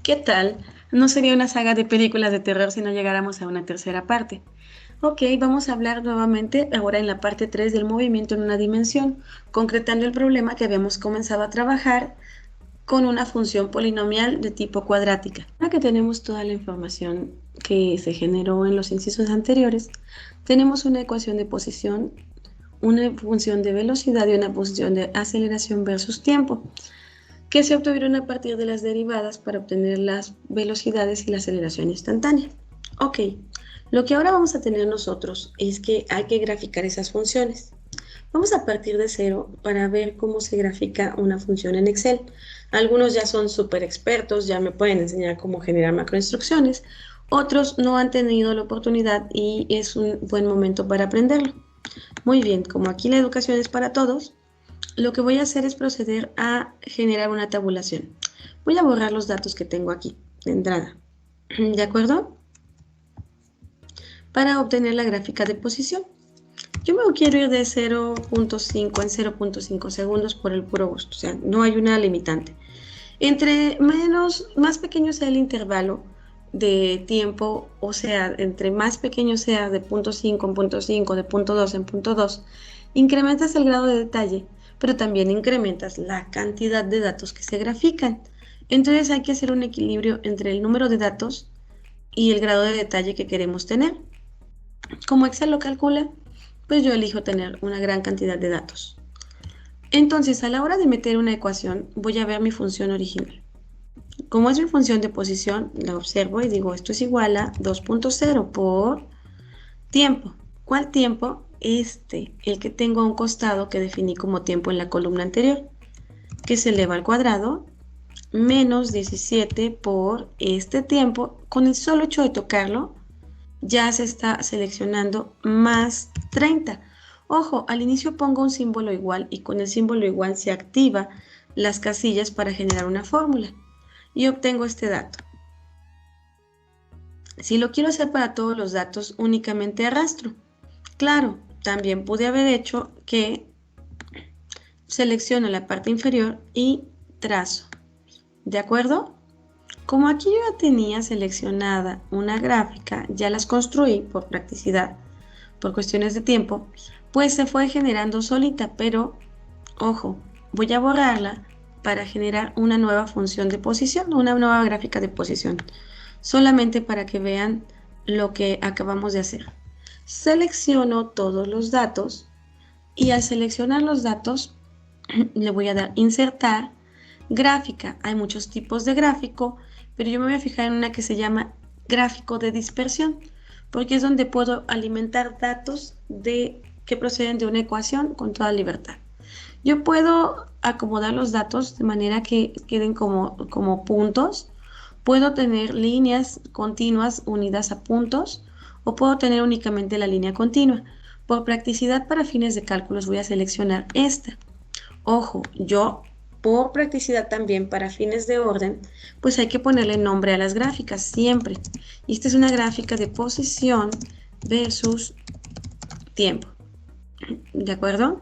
¿Qué tal? No sería una saga de películas de terror si no llegáramos a una tercera parte. Ok, vamos a hablar nuevamente ahora en la parte 3 del movimiento en una dimensión, concretando el problema que habíamos comenzado a trabajar con una función polinomial de tipo cuadrática. Ahora que tenemos toda la información que se generó en los incisos anteriores, tenemos una ecuación de posición, una función de velocidad y una función de aceleración versus tiempo, que se obtuvieron a partir de las derivadas para obtener las velocidades y la aceleración instantánea. Ok, lo que ahora vamos a tener nosotros es que hay que graficar esas funciones. Vamos a partir de cero para ver cómo se grafica una función en Excel. Algunos ya son súper expertos, ya me pueden enseñar cómo generar macroinstrucciones. Otros no han tenido la oportunidad y es un buen momento para aprenderlo. Muy bien, como aquí la educación es para todos, lo que voy a hacer es proceder a generar una tabulación. Voy a borrar los datos que tengo aquí de entrada, ¿de acuerdo? Para obtener la gráfica de posición. Yo me quiero ir de 0.5 en 0.5 segundos por el puro gusto, o sea, no hay una limitante. Entre más pequeño sea el intervalo de tiempo, o sea, entre más pequeño sea de 0.5 en 0.5, de 0.2 en 0.2, incrementas el grado de detalle, pero también incrementas la cantidad de datos que se grafican. Entonces hay que hacer un equilibrio entre el número de datos y el grado de detalle que queremos tener. Como Excel lo calcula, pues yo elijo tener una gran cantidad de datos. Entonces, a la hora de meter una ecuación, voy a ver mi función original. Como es mi función de posición, la observo y digo, esto es igual a 2.0 por tiempo. ¿Cuál tiempo? El que tengo a un costado que definí como tiempo en la columna anterior, que se eleva al cuadrado, menos 17 por este tiempo. Con el solo hecho de tocarlo, ya se está seleccionando más 30. Ojo, al inicio pongo un símbolo igual y con el símbolo igual se activa las casillas para generar una fórmula y obtengo este dato. Si lo quiero hacer para todos los datos, únicamente arrastro. Claro, también pude haber hecho que selecciono la parte inferior y trazo. ¿De acuerdo? Como aquí yo ya tenía seleccionada una gráfica, ya las construí por practicidad, por cuestiones de tiempo, pues se fue generando solita, pero ojo, voy a borrarla para generar una nueva función de posición, una nueva gráfica de posición, solamente para que vean lo que acabamos de hacer. Selecciono todos los datos y al seleccionar los datos le voy a dar insertar gráfica. Hay muchos tipos de gráfico, pero yo me voy a fijar en una que se llama gráfico de dispersión, porque es donde puedo alimentar datos que proceden de una ecuación con toda libertad. Yo puedo acomodar los datos de manera que queden como puntos. Puedo tener líneas continuas unidas a puntos o puedo tener únicamente la línea continua. Por practicidad para fines de cálculos voy a seleccionar esta. Ojo, yo por practicidad también para fines de orden, pues hay que ponerle nombre a las gráficas siempre. Y esta es una gráfica de posición versus tiempo. ¿De acuerdo?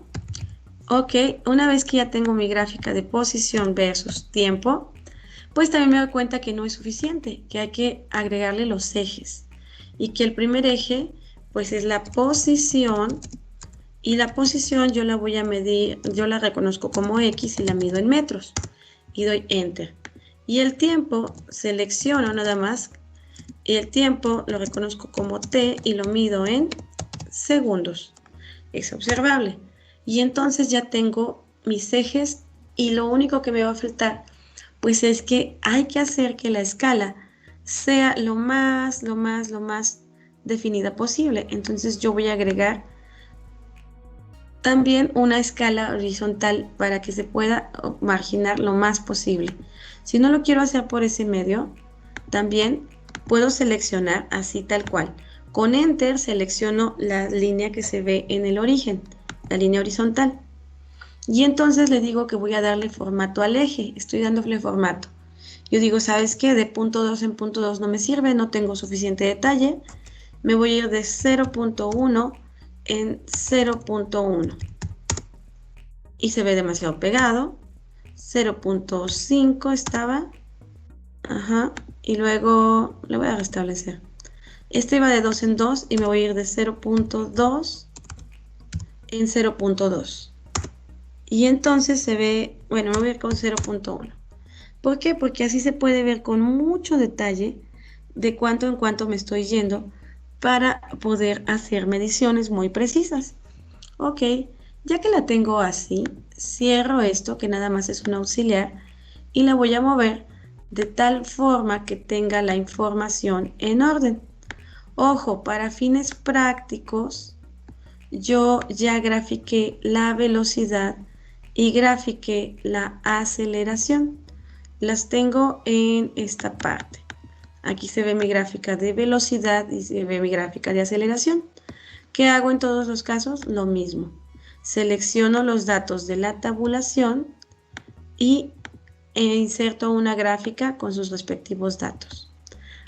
Ok, una vez que ya tengo mi gráfica de posición versus tiempo, pues también me doy cuenta que no es suficiente, que hay que agregarle los ejes. Y que el primer eje, pues es la posición. Y la posición yo la voy a medir, yo la reconozco como X y la mido en metros. Y doy Enter. Y el tiempo, selecciono nada más. Y el tiempo lo reconozco como T y lo mido en segundos. Es observable. Y entonces ya tengo mis ejes y lo único que me va a faltar, pues es que hay que hacer que la escala sea lo más definida posible. Entonces yo voy a agregar también una escala horizontal para que se pueda marginar lo más posible. Si no lo quiero hacer por ese medio, también puedo seleccionar así tal cual. Con Enter selecciono la línea que se ve en el origen, la línea horizontal. Y entonces le digo que voy a darle formato al eje, estoy dándole formato. Yo digo, ¿sabes qué? De punto 2 en punto 2 no me sirve, no tengo suficiente detalle. Me voy a ir de 0.1 en 0.1 y se ve demasiado pegado. 0.5 estaba Ajá. Y luego le voy a restablecer. Este va de 2 en 2 y me voy a ir de 0.2 en 0.2. Y entonces se ve, bueno, me voy a ir con 0.1. ¿Por qué? Porque así se puede ver con mucho detalle de cuánto en cuánto me estoy yendo para poder hacer mediciones muy precisas. Ok, ya que la tengo así, cierro esto que nada más es un auxiliar y la voy a mover de tal forma que tenga la información en orden. Ojo, para fines prácticos, yo ya grafiqué la velocidad y grafiqué la aceleración. Las tengo en esta parte. Aquí se ve mi gráfica de velocidad y se ve mi gráfica de aceleración. ¿Qué hago en todos los casos? Lo mismo. Selecciono los datos de la tabulación y inserto una gráfica con sus respectivos datos.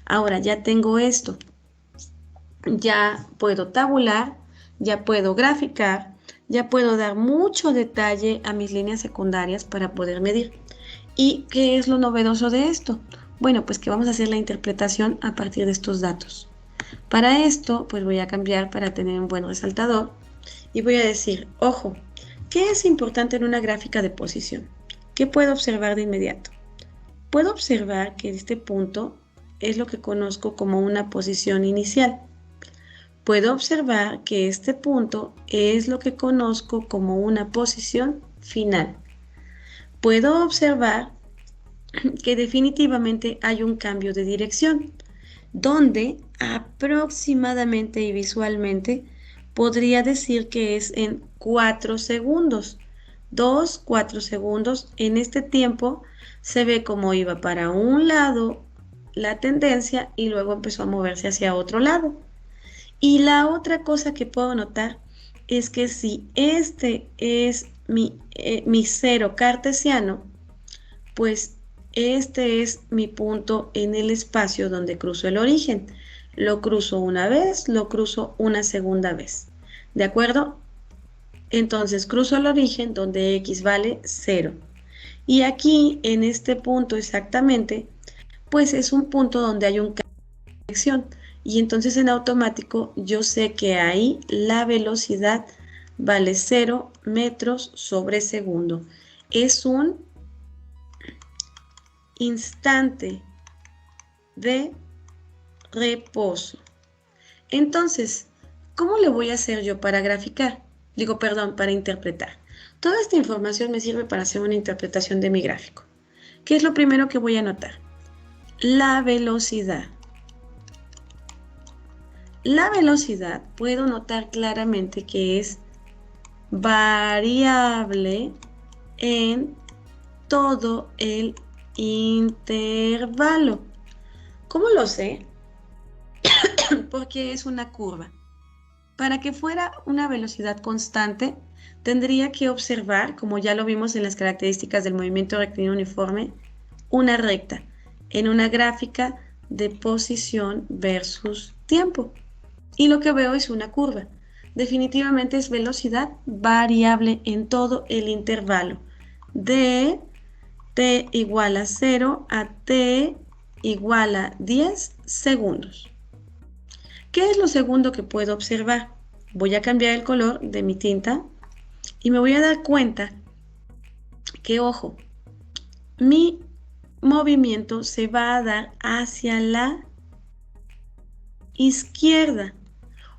Ahora ya tengo esto. Ya puedo tabular, ya puedo graficar, ya puedo dar mucho detalle a mis líneas secundarias para poder medir. ¿Y qué es lo novedoso de esto? Bueno, pues que vamos a hacer la interpretación a partir de estos datos. Para esto, pues voy a cambiar para tener un buen resaltador y voy a decir, ojo, ¿qué es importante en una gráfica de posición? ¿Qué puedo observar de inmediato? Puedo observar que este punto es lo que conozco como una posición inicial. Puedo observar que este punto es lo que conozco como una posición final. Puedo observar que definitivamente hay un cambio de dirección, donde aproximadamente y visualmente podría decir que es en 4 segundos. 2, 4 segundos. En este tiempo se ve como iba para un lado la tendencia y luego empezó a moverse hacia otro lado. Y la otra cosa que puedo notar es que si este es mi cero cartesiano, pues este es mi punto en el espacio donde cruzo el origen. Lo cruzo una vez, lo cruzo una segunda vez. ¿De acuerdo? Entonces cruzo el origen donde x vale 0. Y aquí, en este punto exactamente, pues es un punto donde hay un cambio de dirección. Y entonces en automático yo sé que ahí la velocidad vale 0 metros sobre segundo. Es un instante de reposo. Entonces, ¿cómo le voy a hacer yo para graficar? Digo, perdón, para interpretar. Toda esta información me sirve para hacer una interpretación de mi gráfico. ¿Qué es lo primero que voy a anotar? La velocidad. La velocidad puedo notar claramente que es variable en todo el intervalo. ¿Cómo lo sé? Porque es una curva. Para que fuera una velocidad constante, tendría que observar, como ya lo vimos en las características del movimiento rectilíneo uniforme, una recta en una gráfica de posición versus tiempo. Y lo que veo es una curva. Definitivamente es velocidad variable en todo el intervalo de t igual a 0 a t igual a 10 segundos. ¿Qué es lo segundo que puedo observar? Voy a cambiar el color de mi tinta y me voy a dar cuenta que, ojo, mi movimiento se va a dar hacia la izquierda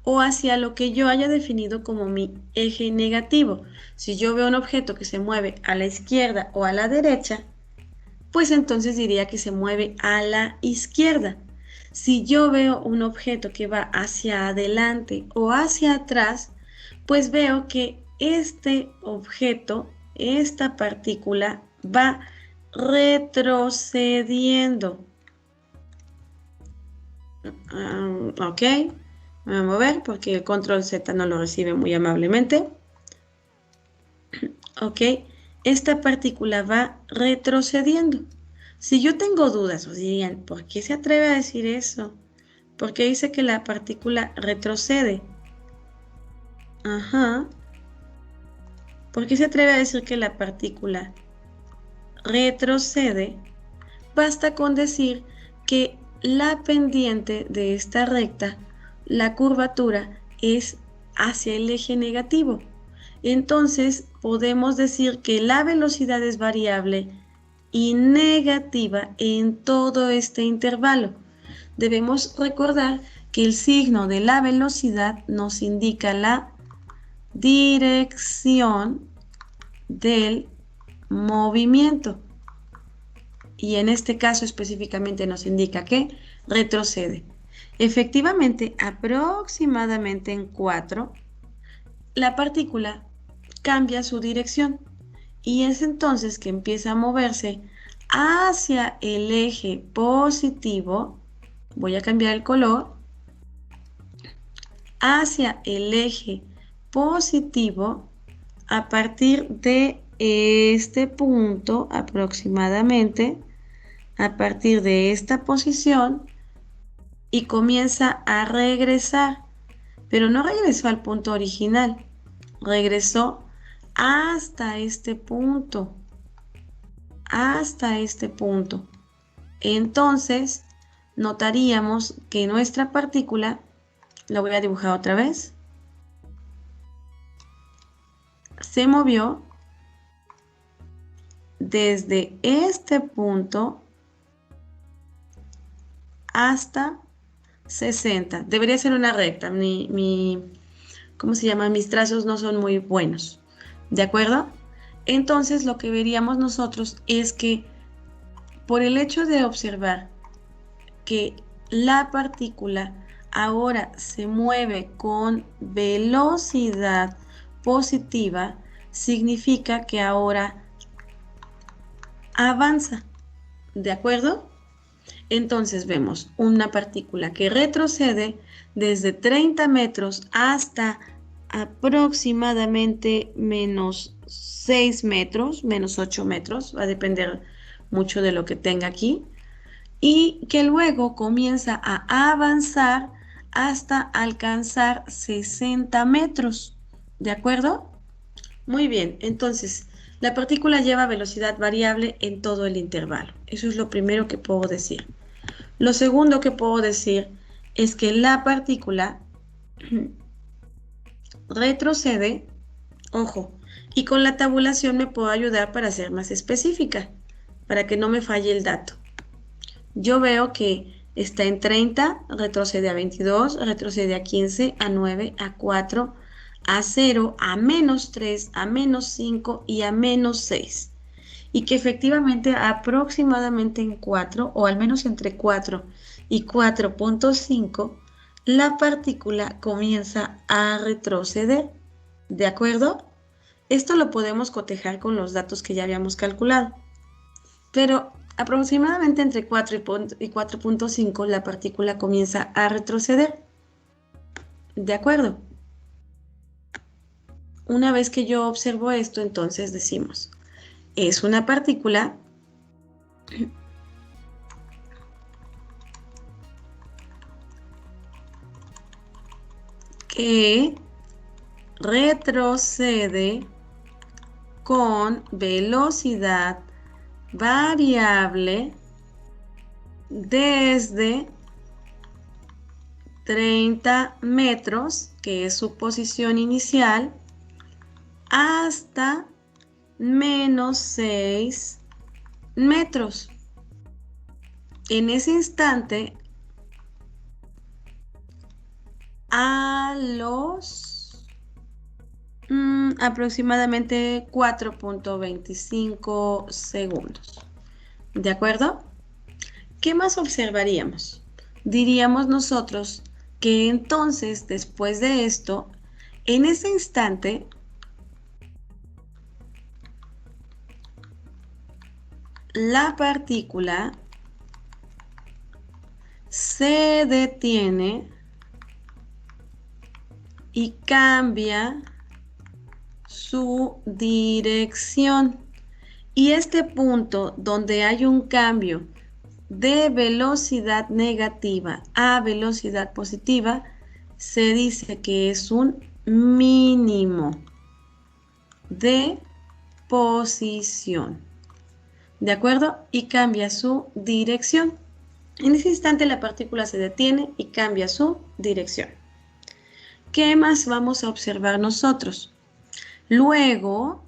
o hacia lo que yo haya definido como mi eje negativo. Si yo veo un objeto que se mueve a la izquierda o a la derecha, pues entonces diría que se mueve a la izquierda. Si yo veo un objeto que va hacia adelante o hacia atrás, pues veo que este objeto, esta partícula, va retrocediendo. Ok, me voy a mover porque el control Z no lo recibe muy amablemente. Ok, esta partícula va retrocediendo. Si yo tengo dudas, os dirían, ¿por qué se atreve a decir eso? ¿Por qué dice que la partícula retrocede? Ajá. ¿Por qué se atreve a decir que la partícula retrocede? Basta con decir que la pendiente de esta recta, la curvatura, es hacia el eje negativo. Entonces, podemos decir que la velocidad es variable y negativa en todo este intervalo. Debemos recordar que el signo de la velocidad nos indica la dirección del movimiento. Y en este caso específicamente nos indica que retrocede. Efectivamente, aproximadamente en 4, la partícula cambia su dirección y es entonces que empieza a moverse hacia el eje positivo. Voy a cambiar el color. Hacia el eje positivo a partir de este punto aproximadamente, a partir de esta posición, y comienza a regresar, pero no regresó al punto original, regresó hasta este punto, Entonces, notaríamos que nuestra partícula, la voy a dibujar otra vez, se movió desde este punto hasta 60. Debería ser una recta. ¿Cómo se llama? Mis trazos no son muy buenos. ¿De acuerdo? Entonces, lo que veríamos nosotros es que por el hecho de observar que la partícula ahora se mueve con velocidad positiva, significa que ahora avanza. ¿De acuerdo? Entonces vemos una partícula que retrocede desde 30 metros hasta aproximadamente menos 6 metros, menos 8 metros, va a depender mucho de lo que tenga aquí, y que luego comienza a avanzar hasta alcanzar 60 metros. ¿De acuerdo? Muy bien, entonces la partícula lleva velocidad variable en todo el intervalo. Eso es lo primero que puedo decir. Lo segundo que puedo decir es que la partícula retrocede, ojo, y con la tabulación me puedo ayudar para ser más específica, para que no me falle el dato. Yo veo que está en 30, retrocede a 22, retrocede a 15, a 9, a 4, a 0, a menos 3, a menos 5 y a menos 6. Y que efectivamente aproximadamente en 4, o al menos entre 4 y 4.5, la partícula comienza a retroceder. ¿De acuerdo? Esto lo podemos cotejar con los datos que ya habíamos calculado. Pero aproximadamente entre 4 y 4.5 la partícula comienza a retroceder. ¿De acuerdo? Una vez que yo observo esto, entonces decimos, es una partícula que retrocede con velocidad variable desde 30 metros, que es su posición inicial, hasta menos 6 metros. En ese instante, a los aproximadamente 4.25 segundos. ¿De acuerdo? ¿Qué más observaríamos? Diríamos nosotros que entonces, después de esto, en ese instante, la partícula se detiene y cambia su dirección. Y este punto donde hay un cambio de velocidad negativa a velocidad positiva, se dice que es un mínimo de posición. ¿De acuerdo? Y cambia su dirección. En ese instante la partícula se detiene y cambia su dirección. ¿Qué más vamos a observar nosotros? Luego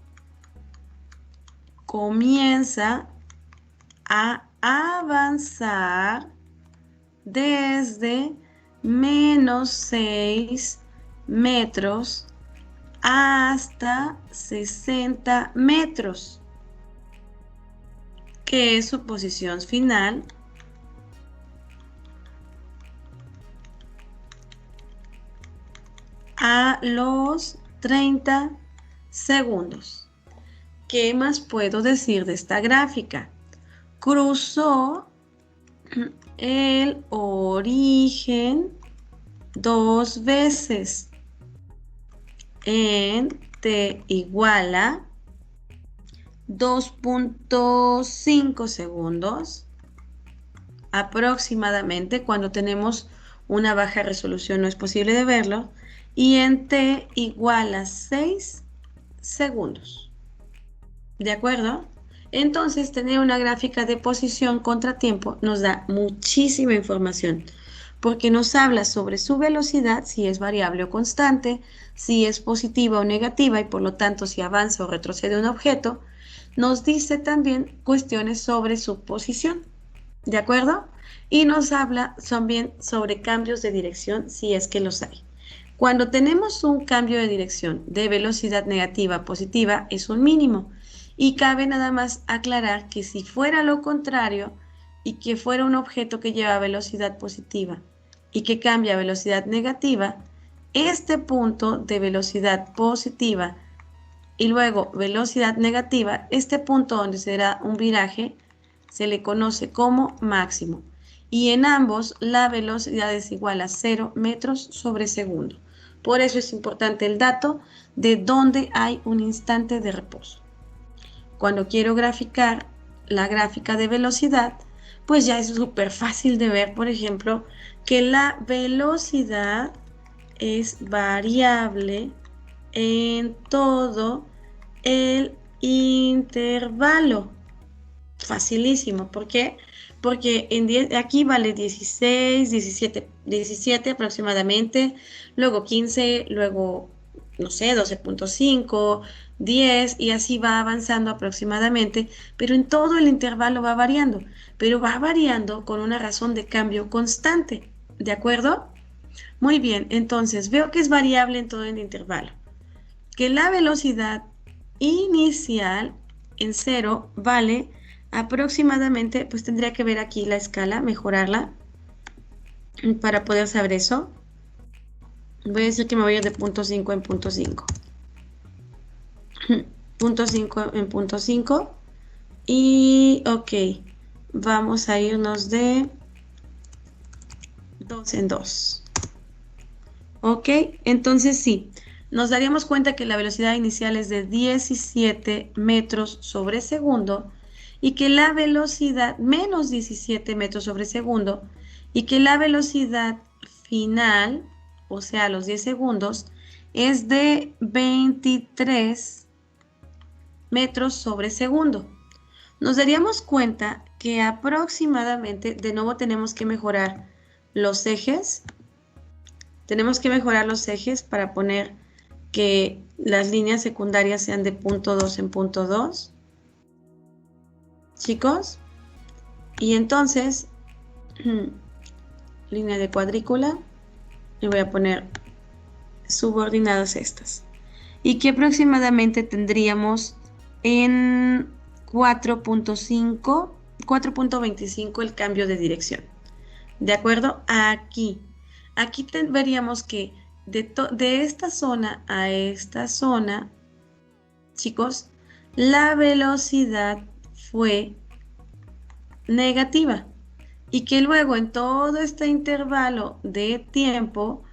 comienza a avanzar desde -6 metros hasta 60 metros, que es su posición final. A los 30 segundos. ¿Qué más puedo decir de esta gráfica? Cruzó el origen 2 veces en t igual a 2.5 segundos aproximadamente. Cuando tenemos una baja resolución no es posible de verlo, y en t igual a 6 segundos. ¿De acuerdo? Entonces, tener una gráfica de posición contratiempo nos da muchísima información, porque nos habla sobre su velocidad, si es variable o constante, si es positiva o negativa, y por lo tanto si avanza o retrocede un objeto. Nos dice también cuestiones sobre su posición, ¿de acuerdo? Y nos habla también sobre cambios de dirección, si es que los hay. Cuando tenemos un cambio de dirección de velocidad negativa a positiva, es un mínimo. Y cabe nada más aclarar que si fuera lo contrario y que fuera un objeto que lleva velocidad positiva y que cambia a velocidad negativa, este punto de velocidad positiva y luego velocidad negativa, este punto donde será un viraje, se le conoce como máximo. Y en ambos la velocidad es igual a 0 metros sobre segundo. Por eso es importante el dato de dónde hay un instante de reposo. Cuando quiero graficar la gráfica de velocidad, pues ya es súper fácil de ver, por ejemplo, que la velocidad es variable en todo el intervalo. Facilísimo. ¿Por qué? Porque aquí vale 16, 17 aproximadamente, luego 15, luego, no sé, 12.5, 10, y así va avanzando aproximadamente, pero en todo el intervalo va variando, pero va variando con una razón de cambio constante, ¿de acuerdo? Muy bien, entonces veo que es variable en todo el intervalo, que la velocidad inicial en 0 vale aproximadamente, pues tendría que ver aquí la escala, mejorarla para poder saber eso. Voy a decir que me voy a ir de punto 5 en punto 5. Punto 5 en punto 5. Y ok, vamos a irnos de 2 en 2. Ok, entonces sí, nos daríamos cuenta que la velocidad inicial es de 17 metros sobre segundo y que la velocidad, menos 17 metros sobre segundo, y que la velocidad final, o sea, los 10 segundos, es de 23 metros sobre segundo. Nos daríamos cuenta que aproximadamente, de nuevo tenemos que mejorar los ejes. Tenemos que mejorar los ejes para poner que las líneas secundarias sean de punto 2 en punto 2. Chicos, y entonces línea de cuadrícula, y voy a poner subordinadas estas, y que aproximadamente tendríamos en 4.25 el cambio de dirección. ¿De acuerdo? Aquí veríamos que de esta zona a esta zona, chicos, la velocidad fue negativa y que luego en todo este intervalo de tiempo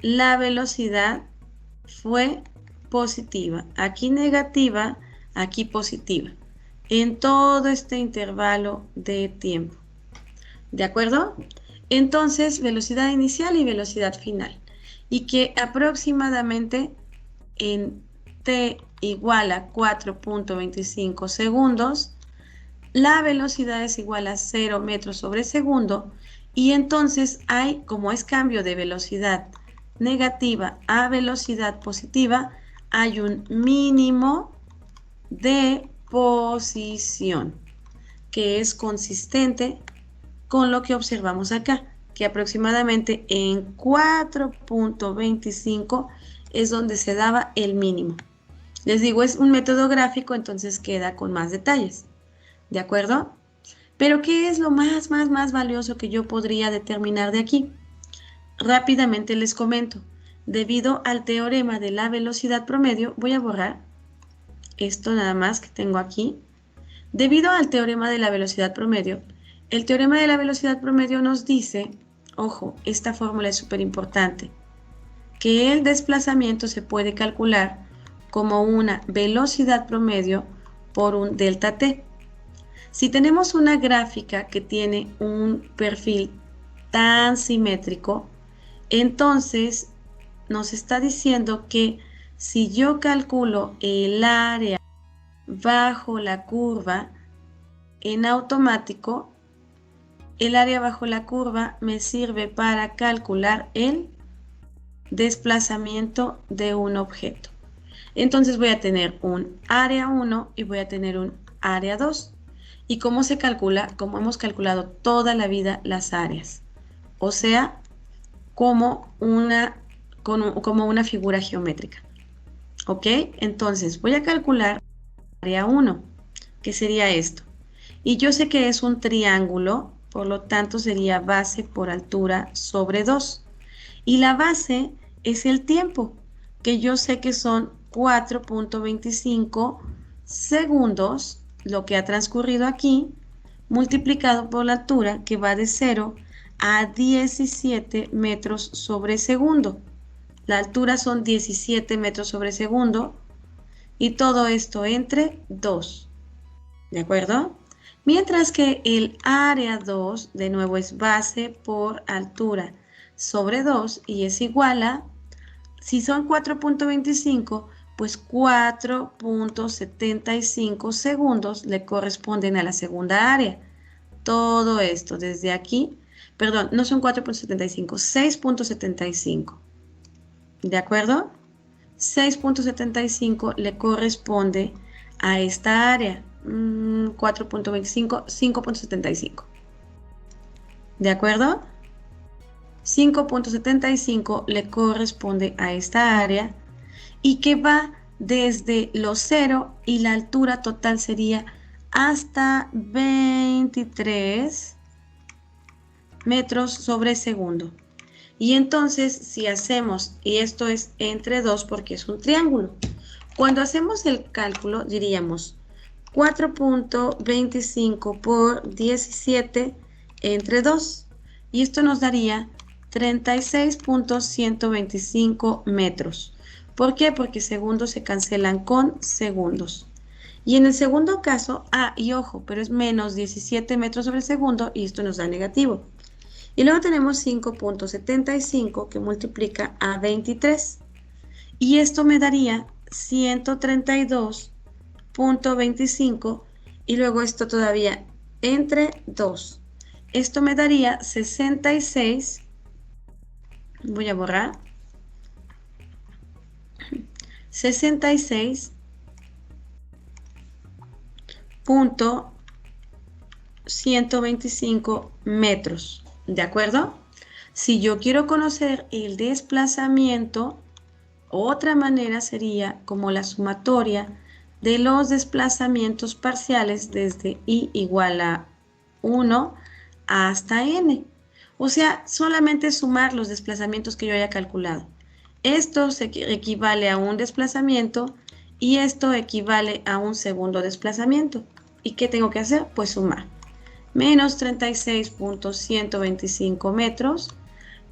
la velocidad fue positiva. Aquí negativa, aquí positiva. En todo este intervalo de tiempo. ¿De acuerdo? Entonces, velocidad inicial y velocidad final. Y que aproximadamente en t igual a 4.25 segundos, la velocidad es igual a 0 metros sobre segundo y entonces hay, como es cambio de velocidad negativa a velocidad positiva, hay un mínimo de posición que es consistente con lo que observamos acá, que aproximadamente en 4.25 es donde se daba el mínimo. Les digo, es un método gráfico, entonces queda con más detalles. ¿De acuerdo? Pero ¿qué es lo más valioso que yo podría determinar de aquí? Rápidamente les comento. Debido al teorema de la velocidad promedio, voy a borrar esto nada más que tengo aquí. Debido al teorema de la velocidad promedio, el teorema de la velocidad promedio nos dice, ojo, esta fórmula es súper importante, que el desplazamiento se puede calcular como una velocidad promedio por un delta t. Si tenemos una gráfica que tiene un perfil tan simétrico, entonces nos está diciendo que si yo calculo el área bajo la curva, en automático, el área bajo la curva me sirve para calcular el desplazamiento de un objeto. Entonces voy a tener un área 1 y voy a tener un área 2. ¿Y cómo se calcula? Como hemos calculado toda la vida las áreas. O sea, como una figura geométrica. ¿Ok? Entonces voy a calcular área 1, que sería esto. Y yo sé que es un triángulo, por lo tanto sería base por altura sobre 2. Y la base es el tiempo, que yo sé que son 4.25 segundos, lo que ha transcurrido aquí, multiplicado por la altura, que va de 0 a 17 metros sobre segundo. La altura son 17 metros sobre segundo y todo esto entre 2. ¿De acuerdo? Mientras que el área 2, de nuevo, es base por altura sobre 2 y es igual a, si son 4.25, pues 4.75 segundos le corresponden a la segunda área. Todo esto desde aquí, perdón, no son 4.75, 6.75. ¿De acuerdo? 6.75 le corresponde a esta área. 4.25, 5.75. ¿De acuerdo? 5.75 le corresponde a esta área y que va desde los 0 y la altura total sería hasta 23 metros sobre segundo. Y entonces si hacemos, y esto es entre 2 porque es un triángulo, cuando hacemos el cálculo diríamos 4.25 por 17 entre 2 y esto nos daría 36.125 metros. ¿Por qué? Porque segundos se cancelan con segundos. Y en el segundo caso, y ojo, pero es menos 17 metros sobre segundo y esto nos da negativo. Y luego tenemos 5.75 que multiplica a 23. Y esto me daría 132.25 y luego esto todavía entre 2. Esto me daría 66, voy a borrar, 66.125 metros, ¿de acuerdo? Si yo quiero conocer el desplazamiento, otra manera sería como la sumatoria de los desplazamientos parciales desde i igual a 1 hasta n. O sea, solamente sumar los desplazamientos que yo haya calculado. Esto equivale a un desplazamiento y esto equivale a un segundo desplazamiento. ¿Y qué tengo que hacer? Pues sumar. Menos 36.125 metros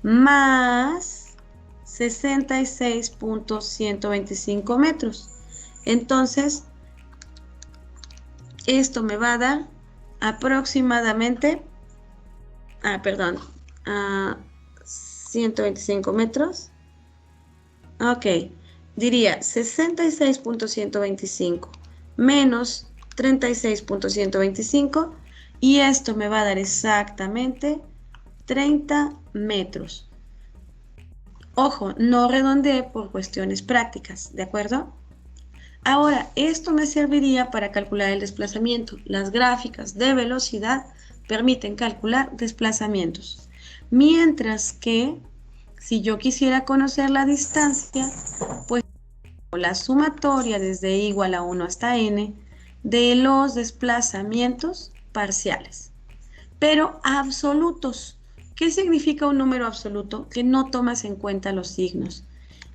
más 66.125 metros. Entonces, esto me va a dar aproximadamente, 125 metros. Ok, diría 66.125 menos 36.125 y esto me va a dar exactamente 30 metros. Ojo, no redondeé por cuestiones prácticas, ¿de acuerdo? Ahora, esto me serviría para calcular el desplazamiento. Las gráficas de velocidad permiten calcular desplazamientos. Mientras que, si yo quisiera conocer la distancia, pues la sumatoria desde igual a 1 hasta n de los desplazamientos parciales, pero absolutos. ¿Qué significa un número absoluto? Que no tomas en cuenta los signos.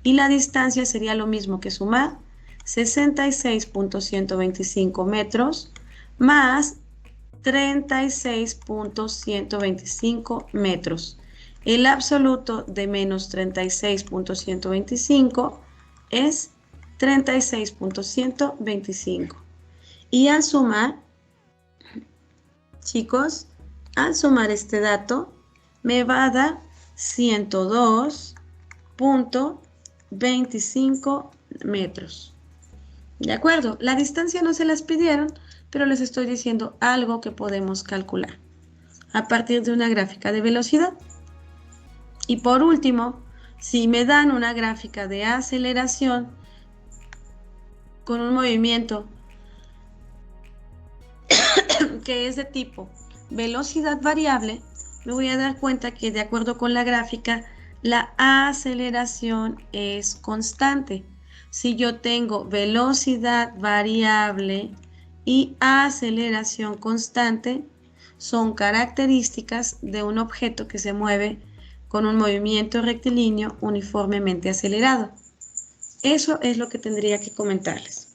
Y la distancia sería lo mismo que sumar 66.125 metros más 36.125 metros. El absoluto de menos 36.125 es 36.125. Y al sumar, chicos, al sumar este dato, me va a dar 102.25 metros. ¿De acuerdo? La distancia no se las pidieron, pero les estoy diciendo algo que podemos calcular a partir de una gráfica de velocidad. Y por último, si me dan una gráfica de aceleración con un movimiento que es de tipo velocidad variable, me voy a dar cuenta que de acuerdo con la gráfica, la aceleración es constante. Si yo tengo velocidad variable y aceleración constante, son características de un objeto que se mueve con un movimiento rectilíneo uniformemente acelerado. Eso es lo que tendría que comentarles.